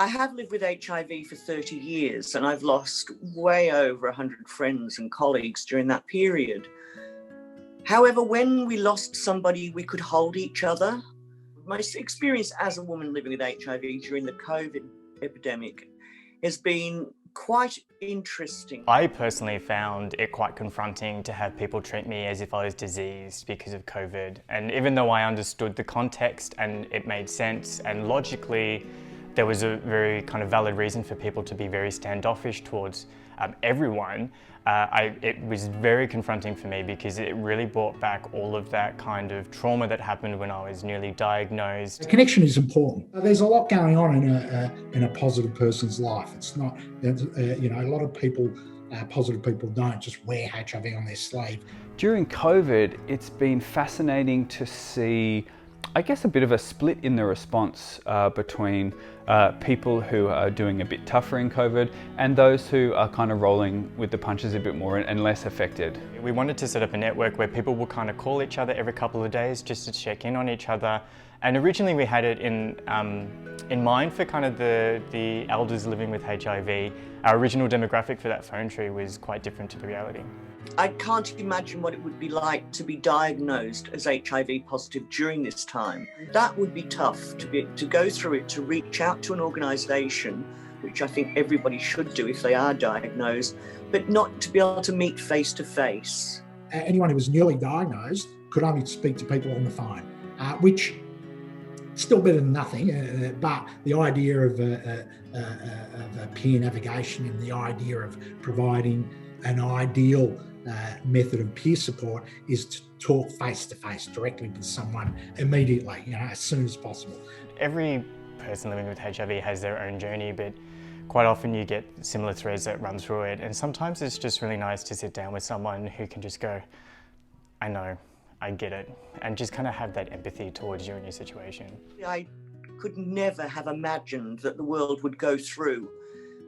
I have lived with HIV for 30 years and I've lost way over 100 friends and colleagues during that period. However, when we lost somebody, we could hold each other. My experience as a woman living with HIV during the COVID epidemic has been quite interesting. I personally found it quite confronting to have people treat me as if I was diseased because of COVID. And even though I understood the context and it made sense and logically there was a very kind of valid reason for people to be very standoffish towards everyone, it was very confronting for me because it really brought back all of that kind of trauma that happened when I was newly diagnosed. Connection is important. There's a lot going on in a positive person's life. It's not, a lot of people, positive people don't just wear HIV on their sleeve. During COVID, it's been fascinating to see, I guess, a bit of a split in the response between people who are doing a bit tougher in COVID and those who are kind of rolling with the punches a bit more and less affected. We wanted to set up a network where people will kind of call each other every couple of days just to check in on each other. And originally we had it in mind for kind of the elders living with HIV. Our original demographic for that phone tree was quite different to the reality. I can't imagine what it would be like to be diagnosed as HIV positive during this time. That would be tough to go through it, to reach out to an organisation, which I think everybody should do if they are diagnosed, but not to be able to meet face to face. Anyone who was newly diagnosed could only speak to people on the phone, which still better than nothing, but the idea of peer navigation and the idea of providing an ideal method of peer support is to talk face to face directly with someone immediately, as soon as possible. Every person living with HIV has their own journey, but quite often you get similar threads that run through it. And sometimes it's just really nice to sit down with someone who can just go, I know, I get it, and just kind of have that empathy towards you and your situation. I could never have imagined that the world would go through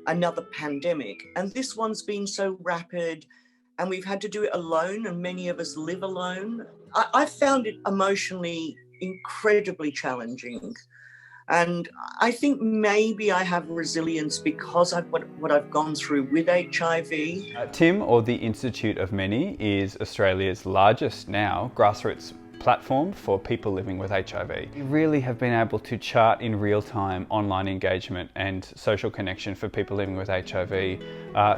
another pandemic, and this one's been so rapid and we've had to do it alone, and many of us live alone. I found it emotionally incredibly challenging, and I think maybe I have resilience because of what I've gone through with HIV. TIM, or the Institute of Many, is Australia's largest now grassroots platform for people living with HIV. We really have been able to chart in real time online engagement and social connection for people living with HIV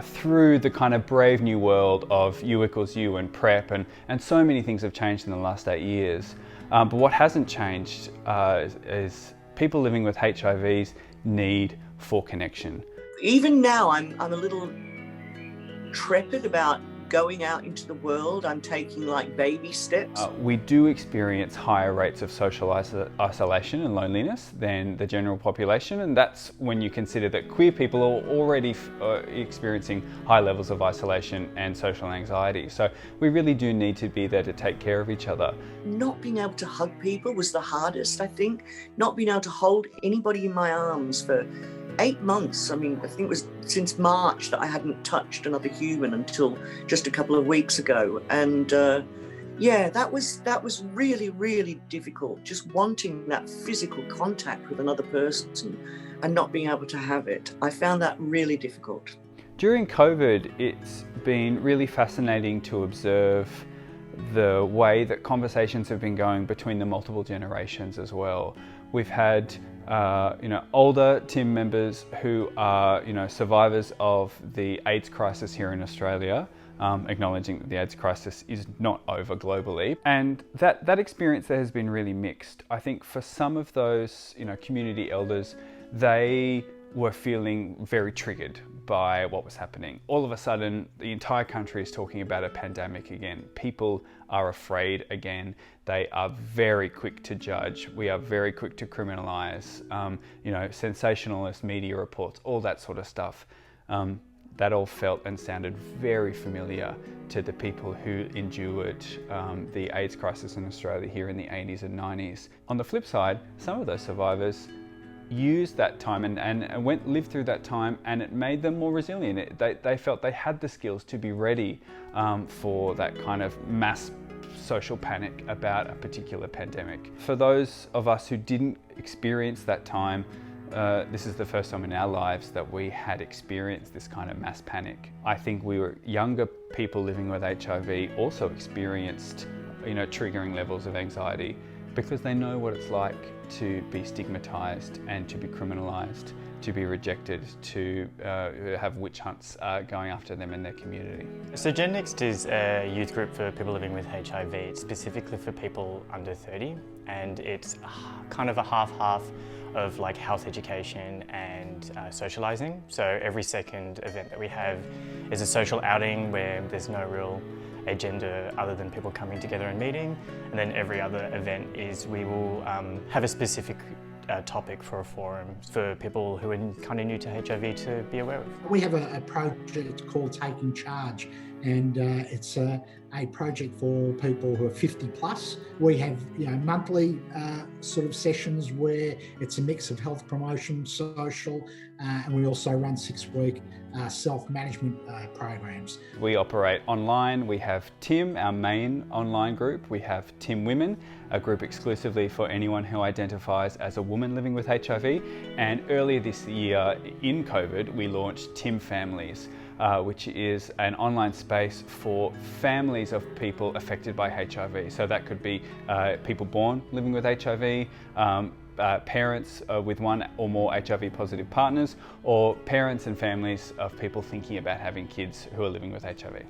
through the kind of brave new world of U=U and PrEP, and so many things have changed in the last 8 years. But what hasn't changed is people living with HIV's need for connection. Even now, I'm a little trepid about going out into the world. I'm taking like baby steps. We do experience higher rates of social isolation and loneliness than the general population, and that's when you consider that queer people are already experiencing high levels of isolation and social anxiety. So we really do need to be there to take care of each other. Not being able to hug people was the hardest, I think. Not being able to hold anybody in my arms for 8 months. I mean, I think it was since March that I hadn't touched another human until just a couple of weeks ago. And yeah, that was really, really difficult. Just wanting that physical contact with another person and not being able to have it. I found that really difficult. During COVID, it's been really fascinating to observe the way that conversations have been going between the multiple generations as well. We've had older TIM members who are, survivors of the AIDS crisis here in Australia, acknowledging that the AIDS crisis is not over globally. And that experience there has been really mixed. I think for some of those, community elders, they were feeling very triggered by what was happening. All of a sudden, the entire country is talking about a pandemic again. People are afraid again. They are very quick to judge. We are very quick to criminalise, sensationalist media reports, all that sort of stuff. That all felt and sounded very familiar to the people who endured the AIDS crisis in Australia here in the 80s and 90s. On the flip side, some of those survivors used that time and lived through that time, and it made them more resilient. They felt they had the skills to be ready for that kind of mass social panic about a particular pandemic. For those of us who didn't experience that time, this is the first time in our lives that we had experienced this kind of mass panic. I think younger people living with HIV also experienced, triggering levels of anxiety because they know what it's like to be stigmatised and to be criminalised, to be rejected, to have witch hunts going after them in their community. So Gen Next is a youth group for people living with HIV. It's specifically for people under 30, and it's kind of a half-half of like health education and socialising. So every second event that we have is a social outing where there's no real agenda other than people coming together and meeting. And then every other event is we will have a specific topic for a forum for people who are kind of new to HIV to be aware of. We have a project called Taking Charge, and it's a project for people who are 50 plus. We have monthly sort of sessions where it's a mix of health promotion, social, and we also run 6-week self-management programs. We operate online. We have TIM, our main online group. We have TIM Women, a group exclusively for anyone who identifies as a woman living with HIV. And earlier this year in COVID, we launched TIM Families, which is an online space for families of people affected by HIV. So that could be people born living with HIV, parents with one or more HIV positive partners, or parents and families of people thinking about having kids who are living with HIV.